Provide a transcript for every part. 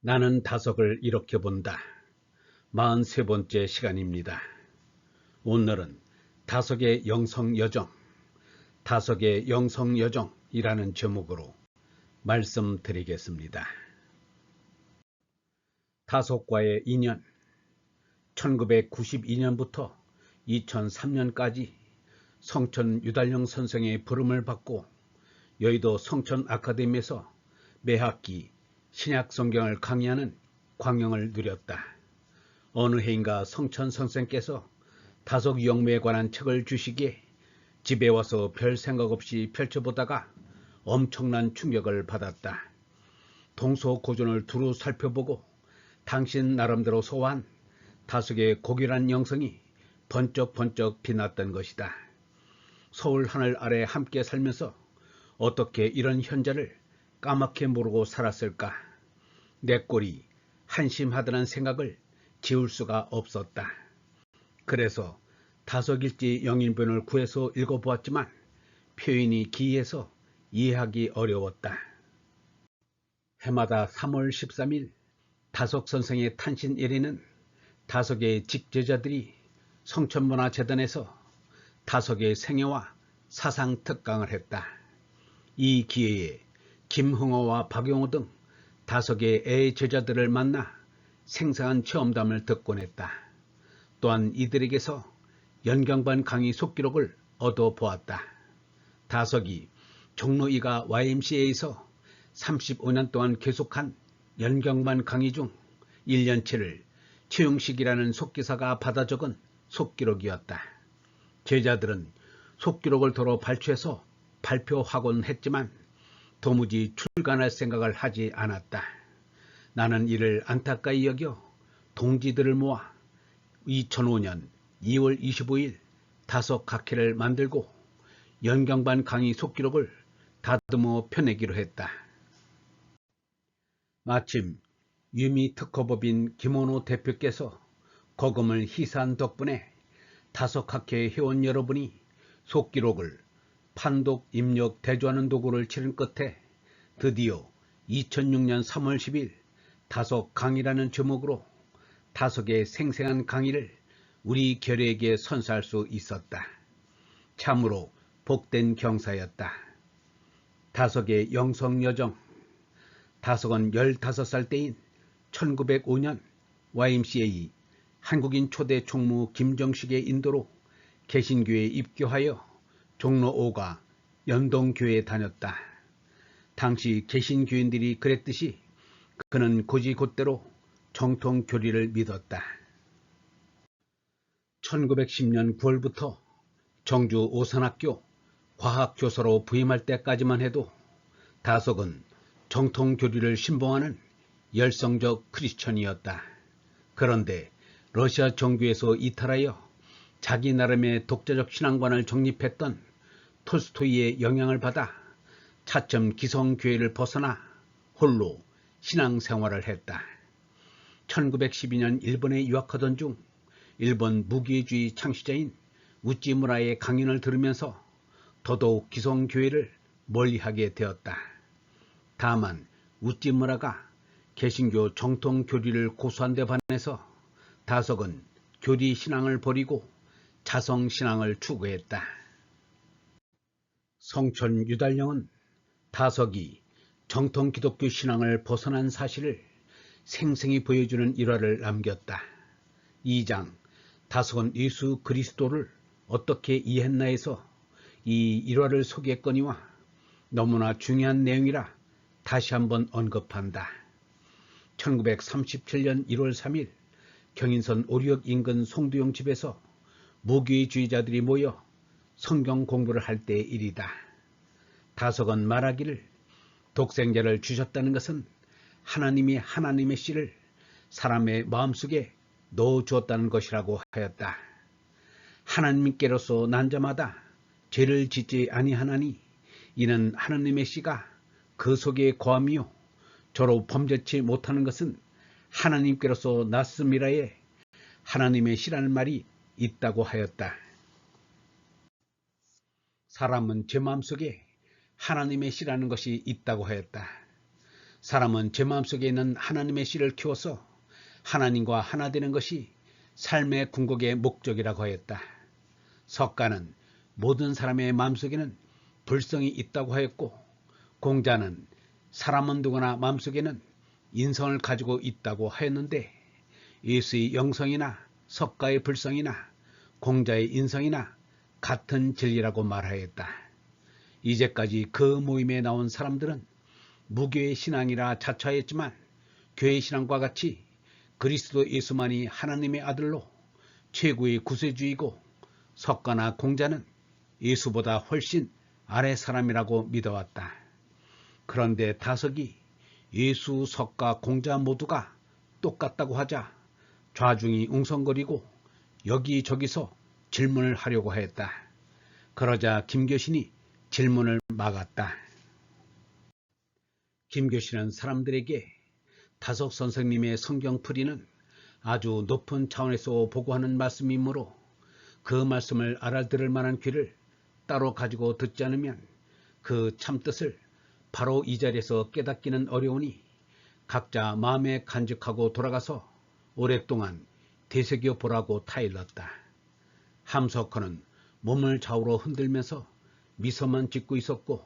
나는 다석을 이렇게 본다. 43번째 시간입니다. 오늘은 다석의 영성여정, 다석의 영성여정이라는 제목으로 말씀드리겠습니다. 다석과의 인연, 1992년부터 2003년까지 성천 유달령 선생의 부름을 받고 여의도 성천 아카데미에서 매학기 신약성경을 강의하는 광영을 누렸다. 어느 해인가 성천 선생께서 다석 영매에 관한 책을 주시기에 집에 와서 별 생각 없이 펼쳐보다가 엄청난 충격을 받았다. 동서고전을 두루 살펴보고 당신 나름대로 소화한 다석의 고귀한 영성이 번쩍번쩍 빛났던 것이다. 서울 하늘 아래 함께 살면서 어떻게 이런 현자를 까맣게 모르고 살았을까. 내 꼴이 한심하다는 생각을 지울 수가 없었다. 그래서 다석일지 영인본을 구해서 읽어보았지만 표현이 기이해서 이해하기 어려웠다. 해마다 3월 13일 다석 선생의 탄신일에는 다석의 직제자들이 성천문화재단에서 다석의 생애와 사상 특강을 했다. 이 기회에 김흥호와 박용호 등 다석의 애 제자들을 만나 생생한 체험담을 듣곤 했다. 또한 이들에게서 연경반 강의 속기록을 얻어보았다. 다석이 종로 2가 YMCA에서 35년 동안 계속한 연경반 강의 중 1년치를 최용식이라는 속기사가 받아 적은 속기록이었다. 제자들은 속기록을 도로 발췌해서 발표하곤 했지만 도무지 출간할 생각을 하지 않았다. 나는 이를 안타까이 여겨 동지들을 모아 2005년 2월 25일 다석 각회를 만들고 연경반 강의 속기록을 다듬어 펴내기로 했다. 마침 유미 특허법인 김원호 대표께서 거금을 희사한 덕분에 다석 각회 회원 여러분이 속기록을 판독, 입력, 대조하는 도구를 치른 끝에 드디어 2006년 3월 10일 다석 강의라는 제목으로 다석의 생생한 강의를 우리 결의에게 선사할 수 있었다. 참으로 복된 경사였다. 다석의 영성여정. 다석은 15살 때인 1905년 YMCA 한국인 초대 총무 김정식의 인도로 개신교에 입교하여 종로 5가 연동교회에 다녔다. 당시 개신교인들이 그랬듯이 그는 곧이곧대로 정통교리를 믿었다. 1910년 9월부터 정주 오산학교 과학교사로 부임할 때까지만 해도 다석은 정통교리를 신봉하는 열성적 크리스천이었다. 그런데 러시아 정교에서 이탈하여 자기 나름의 독자적 신앙관을 정립했던 톨스토이의 영향을 받아 차츰 기성교회를 벗어나 홀로 신앙생활을 했다. 1912년 일본에 유학하던 중 일본 무기주의 창시자인 우찌무라의 강연을 들으면서 더더욱 기성교회를 멀리하게 되었다. 다만 우찌무라가 개신교 정통교리를 고수한 데 반해서 다석은 교리신앙을 버리고 자성신앙을 추구했다. 성천 유달령은 다석이 정통기독교 신앙을 벗어난 사실을 생생히 보여주는 일화를 남겼다. 2장 다석은 예수 그리스도를 어떻게 이해했나에서 이 일화를 소개했거니와 너무나 중요한 내용이라 다시 한번 언급한다. 1937년 1월 3일 경인선 오리역 인근 송두용 집에서 무교주의자들이 모여 성경 공부를 할 때의 일이다. 다석은 말하기를 독생자를 주셨다는 것은 하나님이 하나님의 씨를 사람의 마음속에 넣어주었다는 것이라고 하였다. 하나님께로서 난 자마다 죄를 짓지 아니하나니 이는 하나님의 씨가 그 속에 거함이요 저로 범죄치 못하는 것은 하나님께로서 났음이라에 하나님의 씨라는 말이 있다고 하였다. 사람은 제 마음속에 하나님의 씨라는 것이 있다고 하였다. 사람은 제 마음속에 있는 하나님의 씨를 키워서 하나님과 하나 되는 것이 삶의 궁극의 목적이라고 하였다. 석가는 모든 사람의 마음속에는 불성이 있다고 하였고, 공자는 사람은 누구나 마음속에는 인성을 가지고 있다고 하였는데, 예수의 영성이나 석가의 불성이나 공자의 인성이나 같은 진리라고 말하였다. 이제까지 그 모임에 나온 사람들은 무교의 신앙이라 자처하였지만, 교회 신앙과 같이 그리스도 예수만이 하나님의 아들로 최고의 구세주이고, 석가나 공자는 예수보다 훨씬 아래 사람이라고 믿어왔다. 그런데 다석이 예수, 석가, 공자 모두가 똑같다고 하자 좌중이 웅성거리고 여기저기서 질문을 하려고 했다. 그러자 김교신이 질문을 막았다. 김교신은 사람들에게 다석 선생님의 성경풀이는 아주 높은 차원에서 보고하는 말씀이므로 그 말씀을 알아들을 만한 귀를 따로 가지고 듣지 않으면 그 참뜻을 바로 이 자리에서 깨닫기는 어려우니 각자 마음에 간직하고 돌아가서 오랫동안 되새겨 보라고 타일렀다. 함석헌은 몸을 좌우로 흔들면서 미소만 짓고 있었고,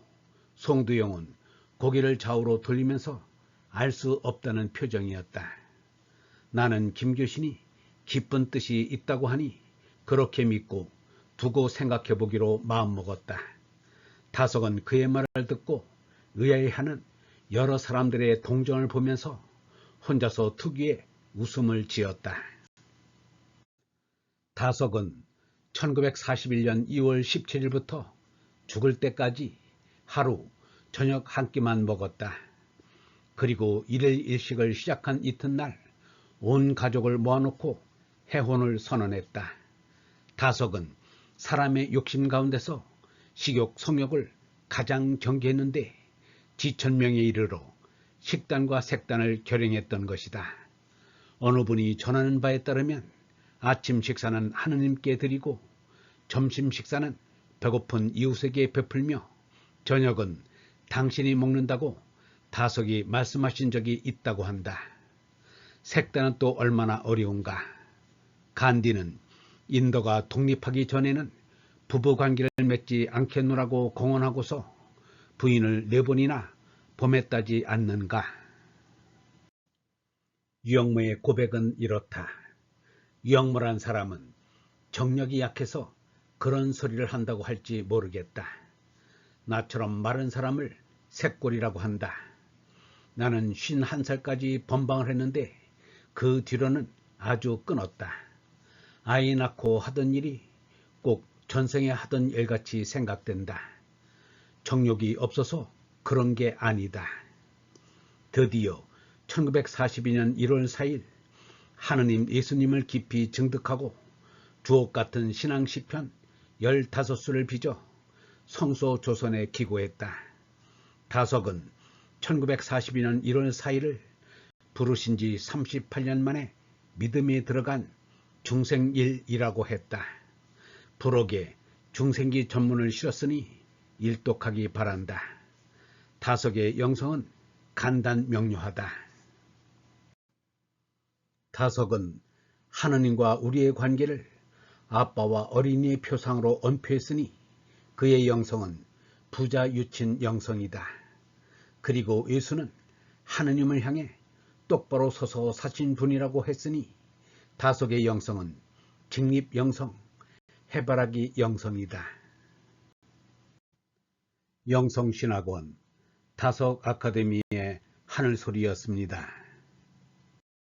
송두영은 고개를 좌우로 돌리면서 알 수 없다는 표정이었다. 나는 김교신이 깊은 뜻이 있다고 하니 그렇게 믿고 두고 생각해 보기로 마음먹었다. 다석은 그의 말을 듣고 의아해하는 여러 사람들의 동정을 보면서 혼자서 특유의 웃음을 지었다. 다석은 1941년 2월 17일부터 죽을 때까지 하루 저녁 한 끼만 먹었다. 그리고 일일 일식을 시작한 이튿날 온 가족을 모아놓고 해혼을 선언했다. 다석은 사람의 욕심 가운데서 식욕, 성욕을 가장 경계했는데 지천명에 이르러 식단과 색단을 결행했던 것이다. 어느 분이 전하는 바에 따르면 아침 식사는 하느님께 드리고 점심 식사는 배고픈 이웃에게 베풀며 저녁은 당신이 먹는다고 다석이 말씀하신 적이 있다고 한다. 색단은 또 얼마나 어려운가. 간디는 인도가 독립하기 전에는 부부관계를 맺지 않겠노라고 공언하고서 부인을 4번이나 범했다지 않는가. 유영모의 고백은 이렇다. 유영모란 사람은 정력이 약해서 그런 소리를 한다고 할지 모르겠다. 나처럼 마른 사람을 새꼬리라고 한다. 나는 51살까지 범방을 했는데 그 뒤로는 아주 끊었다. 아이 낳고 하던 일이 꼭 전생에 하던 일같이 생각된다. 정욕이 없어서 그런 게 아니다. 드디어 1942년 1월 4일 하느님 예수님을 깊이 증득하고 주옥같은 신앙시편 15수를 빚어 성소 조선에 기고했다. 다석은 1942년 1월 4일을 부르신 지 38년 만에 믿음에 들어간 중생일이라고 했다. 부록에 중생기 전문을 실었으니 일독하기 바란다. 다석의 영성은 간단 명료하다. 다석은 하느님과 우리의 관계를 아빠와 어린이의 표상으로 언표했으니 그의 영성은 부자 유친 영성이다. 그리고 예수는 하느님을 향해 똑바로 서서 사신 분이라고 했으니 다석의 영성은 직립 영성, 해바라기 영성이다. 영성신학원 다석 아카데미의 하늘소리였습니다.